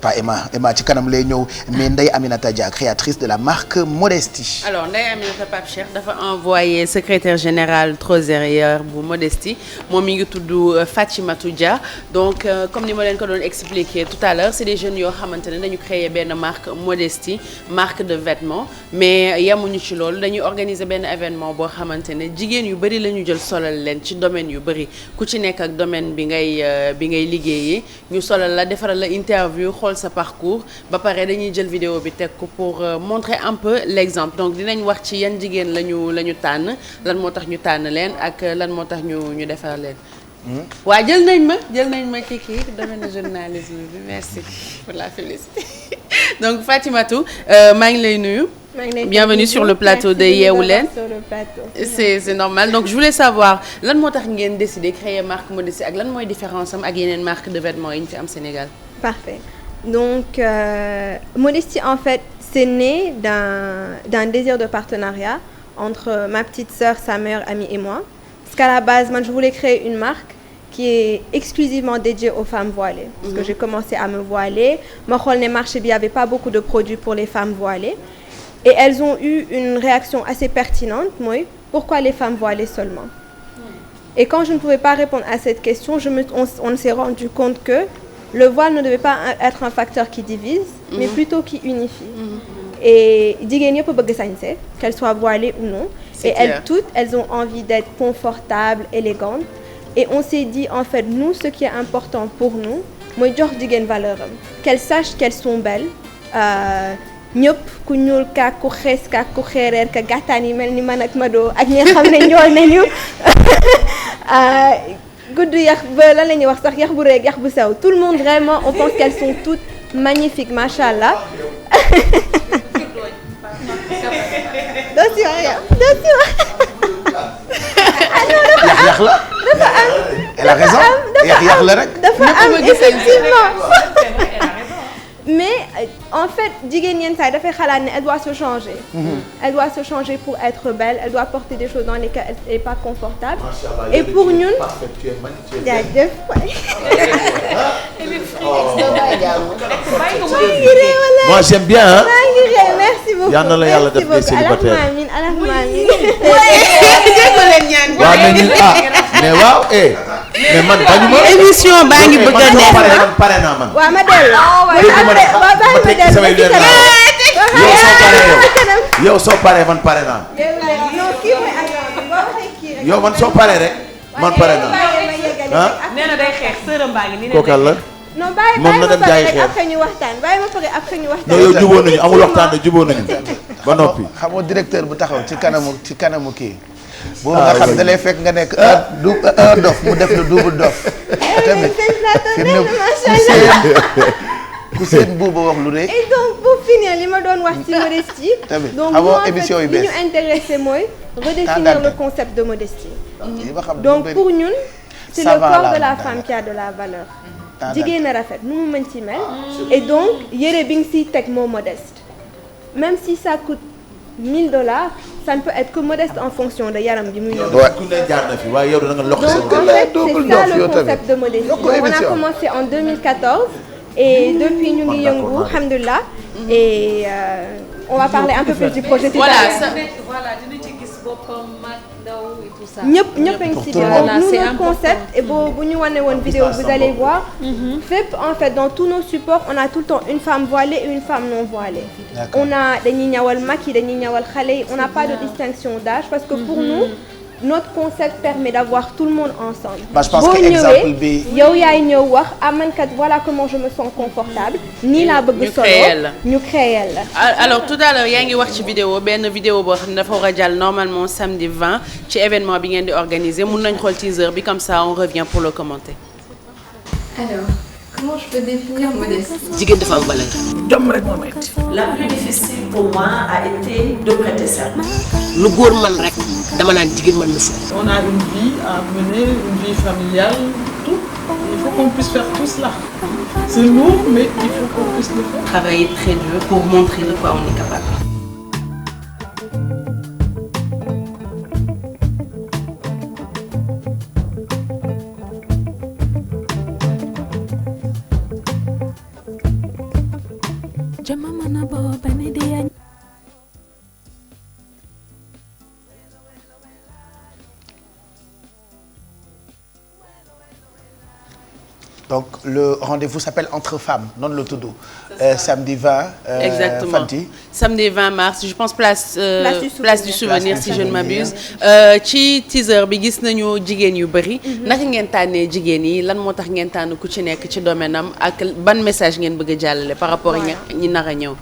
pas Emma ci kanam lay ñëw mais Ndeye Aminata Dia créatrice de la marque Modesty. alors Ndeye Aminata Pape Cheikh dafa envoyé secrétaire général trésorier bu Modesty moom mi ngi tudd Fatimatou Dia donc comme ni ma leen ko doon expliquer tout à l'heure c'est des jeunes yoo xamante ne dañu créer benn marque Modesty marque de vêtements mais yemuñu ci loolu dañuy organiser benn événement boo xamante ne jigéen yu bëri la ñu jël solal leen ci domaine yu bëri ku ci nekk ak domaine bi ngay liggéeyee ñu solal la defaral la interview xool sa parcours ba pare dañuy jël vidéo bi teg ko pour montrer un peu l'exemple donc dinañ wax ci yan jigéen la ñu tànn lan moo tax ñu tànn leen ak lan moo tax ñu defar leen. waaw jël nañ ma ci kii domaine journalisme bi merci pour la félicité donc Fatimatou maa ngi lay nuyu. bienvenue sur le plateau de Yeewu Leen. c'est normal donc je voulais savoir lan moo tax ngeen décider créer marque Modesty ak lan mooy différence am ak yeneen marque de vêtements yi ñu fi am Sénégal. Parfait donc Modesty en fait c'est né d'un désir de partenariat entre ma petite sœur, sa meilleure amie et moi parce qu'à la base moi je voulais créer une marque qui est exclusivement dédiée aux femmes voilées parce que j'ai commencé à me voiler ma xool ne marché bi y avait pas beaucoup de produits pour les femmes voilées et elles ont eu une réaction assez pertinente mooy pourquoi les femmes voilées seulement et quand je ne pouvais pas répondre à cette question on s'est rendu compte que le voile ne devait pas être un facteur qui divise mais plutôt qui unifie et jigéen ñëpp bëgg sañse qu'elles soient voilées ou non et elles ont envie d'être confortables élégantes et on s'est dit en fait nous ce qui est important pour nous mooy jox jigéen valeur am qu'elles sachent qu'elles sont belles ñëpp ku ñuul ka ku xees ka ku xeereer ka gàttaan yi mel ni man ak Mado ak ñi nga xam ne ñool nañu gudd yax ba lan la ñuy wax sax yax bu rëy yax bu sew tout le monde vraiment on pense qu'elles sont toutes magnifiques machallah doo si wax yax la elle a raison yax la rek dafa am effectivement mais en fait jigéen yenn saa yi dafay xalaat ne elle doit se changer. Elle doit se changer pour être belle elle doit porter des choses dans lesquelles elle n'est pas confortable. Et pour ñun jaajëf waay. moi j'aime bien hein. merci beaucoup yal na la yàlla def des célibataires. allahumma amiin mais waaw mais man bañu ma émission baa ngi bëgg a neex man pare naa man. waaw ma dellu. yow soo paree man pare naa. yow man soo paree rek man pare naa. ah nee na day xeex sërëm baa ngi nii kookal la. non bàyyi moom na dem jaayi xeex après ñu waxtaan bàyyi ma pare après ñu waxtaan. non yow jubóo nañu amul waxtaan de jubóo nañu ba noppi. xam nga directeur bu taxaw ci kanamu kii. boobu nga xam da lay fekk nga nekk un dof mu def le double dof. tamit fi mu ne ku seen buuba wax lu rëy. et donc pour finir li ma doon wax ci Modesty. tamit donc xamoo émission yu bees li ñu intéressé mooy. redéfinir le concept de Modesty. donc pour ñun. c'est le corps de la femme qui a de la valeur. jigéen a rafet nu mu mën ci mel. et donc yére bi nga siy teg moo modeste. même si ça coûte $1000. Ça ne peut être que modeste en fonction de yaram bi muy ñëw. ku ne jaar na fi waaye yow da nga loxo donc en fait c'est ça le concept de Modesty. On a commencé en 2014 et depuis ñu ngi yëngu alhamdoulilah et on va parler un peu plus du projet. voilà dina ci gis boppam mag ndaw et tout ça. ñëpp a ngi ci biir donc nous notre concept et bu ñu wane woon vidéo vous allez voir. fépp en fait dans tous nos supports on a tout le temps une femme voilée et une femme non voilée. on a dañuy ñawal mag yi dañuy ñawal xale yi on n'a pas de distinction d'âge parce que pour nous notre concept permet d'avoir tout le monde ensemble. je pense que exemple bi yow yaay ñëw wax man kat voilà comment je me sens confortable nii laa bëgg solo ñu créer la. alors tout à l'heure yaa ngi wax ci benn vidéo boo xam ne dafa war a jàll normalement samedi 20 ci événement bi ngeen di organiser mun nañ xool teaser bi comme ça on revient pour le commenter. Alors, comment je peux définir Modesty? jigéen dafa am valeur. jom rek moo metti. La plus difficile pour moi a été de prêter serment. lu góor man rek dama naan jigéen man na fukk. On a une vie à mener, une vie familiale, tout. Il faut qu'on puisse faire tout cela. C'est lourd, mais il faut qu'on puisse le faire. Travailler très dur pour montrer de quoi on est capable. Donc le rendez-vous s'appelle Entre Femmes noonu la tudd samedi 20 exactement Fanti samedi 20 mars je pense place du souvenir si je ne m'abuse ci teaser bi gis nañu jigéen yu bëri naka ngeen tànnee jigéen yi lan moo tax ngeen tànn ku ci nekk ci domaine am ak ban message ngeen bëgg a jàllale par rapport ñi nar a ñëw.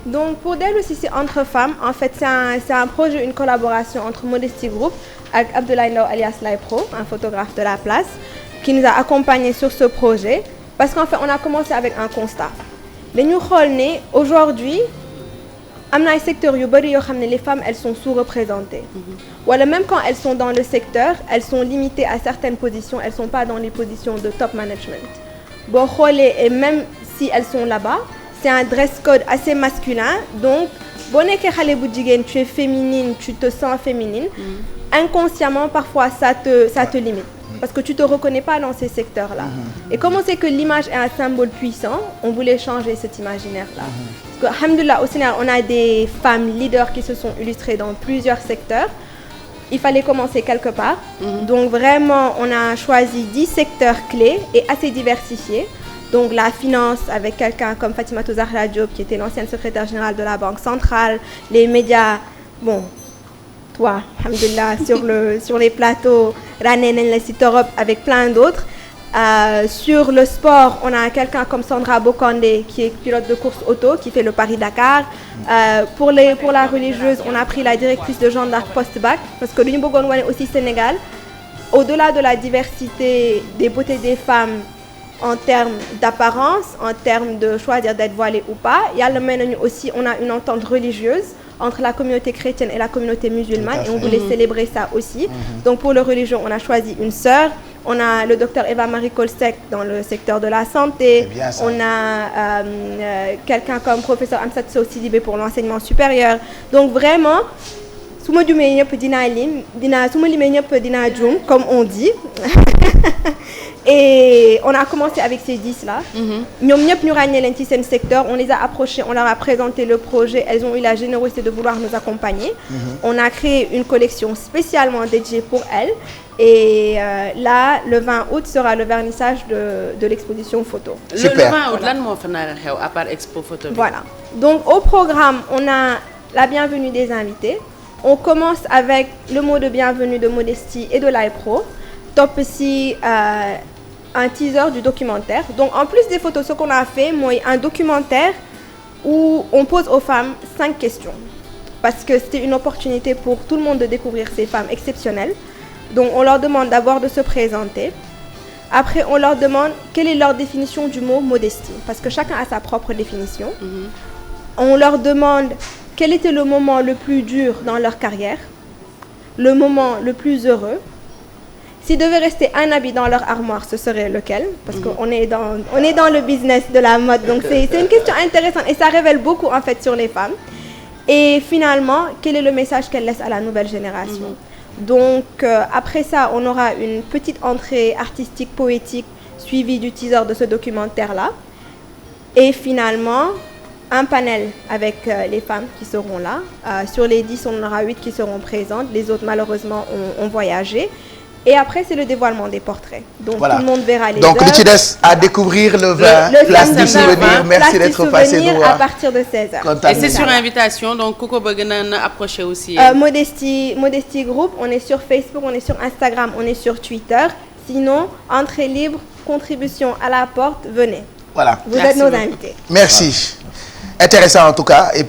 Donc pour dellu si Entre Femmes en fait c'est un projet une collaboration entre Modesty Group ak Abdoulaye Ndaw alias Lay Pro un photographe de la place qui nous a accompagnés sur ce projet parce qu'en fait on a commencé avec un constat dañu xool ne aujourd'hui am na ay secteurs yu bëri yoo xam ne les femmes elles sont sous-représentées wala même quand elles sont dans le secteur elles sont limitées à certaines positions elles sont pas dans les positions de top management boo xoolee et même si elles sont là-bas c'est un dress code assez masculin donc boo nekkee xale bu jigéen tu es féminine tu te sens féminine inconsciemment parfois ça te limite parce que tu te reconnais pas dans ces secteurs-là. Et comme on sait que l'image est un symbole puissant, on voulait changer cet imaginaire-là. Parce que, alhamdoulilah, au Sénégal, on a des femmes leaders qui se sont illustrées dans plusieurs secteurs. Il fallait commencer quelque part. Donc vraiment, on a choisi 10 secteurs clés et assez diversifiés. Donc la finance avec quelqu'un comme Fatimatou Zahra Diop qui était l'ancienne secrétaire générale de la Banque centrale, les médias, bon, toi, alhamdoulilah, sur les plateaux, Rané Nen si Torop avec plein d'autres. Sur le sport, on a quelqu'un comme Sandra Bokandé qui est pilote de course auto, qui fait le Paris-Dakar. Pour la religieuse, on a pris la directrice de Jeanne d'Arc post-bac parce que l'Union Bogonwane aussi Sénégal, au-delà de la diversité des beautés des femmes en termes d'apparence, en termes de choisir d'être voilée ou pas, aussi on a une entente religieuse entre la communauté chrétienne et la communauté musulmane et on voulait célébrer ça aussi. Donc pour le religion, on a choisi une sœur. On a le docteur Eva-Marie Kolsek dans le secteur de la santé. On a quelqu'un comme professeur Amsat Sow Sidibé pour l'enseignement supérieur. Donc vraiment, su ma jumee ñëpp dinaa lim su ma limee ñëpp dinaa juum comme on dit. Et on a commencé avec ces 10-là. ñoom ñëpp ñu ràññee leen ci seen secteur. On les a approchés, on leur a présenté le projet. Elles ont eu la générosité de vouloir nous accompagner. On a créé une collection spécialement dédiée pour elles. Et là, le 20 août sera le vernissage de l'exposition photo. Super. Le 20 août, lan moo fa nar a xew à part expo photo bi. Voilà. Donc au programme, on a la bienvenue des invités. On commence avec le mot de bienvenue de Modesty et de Lay Pro. Top ici un teaser du documentaire. Donc en plus des photos, ce qu'on a fait, moi, un documentaire où on pose aux femmes 5 questions. Parce que c'était une opportunité pour tout le monde de découvrir ces femmes exceptionnelles. Donc on leur demande d'abord de se présenter. Après, on leur demande quelle est leur définition du mot modestie. Parce que chacun a sa propre définition. On leur demande quel était le moment le plus dur dans leur carrière, le moment le plus heureux. S'il devait rester un habit dans leur armoire, ce serait lequel? Parce qu'on est dans le business de la mode. Donc c'est une question intéressante et ça révèle beaucoup en fait sur les femmes. Et finalement, quel est le message qu'elles laissent à la nouvelle génération? Donc après ça, on aura une petite entrée artistique, poétique, suivie du teaser de ce documentaire-là. Et finalement, un panel avec les femmes qui seront là. Sur les 10, on en aura 8 qui seront présentes. Les autres, malheureusement, ont voyagé. Et après, c'est le dévoilement des portraits. Donc voilà. Tout le monde verra les Donc, li à découvrir le 20, place du souvenir. Merci d'être passé nous à partir de 16h. Et c'est sur invitation, donc Coco bëgg na approcher aussi. Modesty Group, on est sur Facebook, on est sur Instagram, on est sur Twitter. Sinon, entrée libre, contribution à la porte, venez. Voilà. Vous êtes nos invités. Merci. Intéressant en tout cas. Et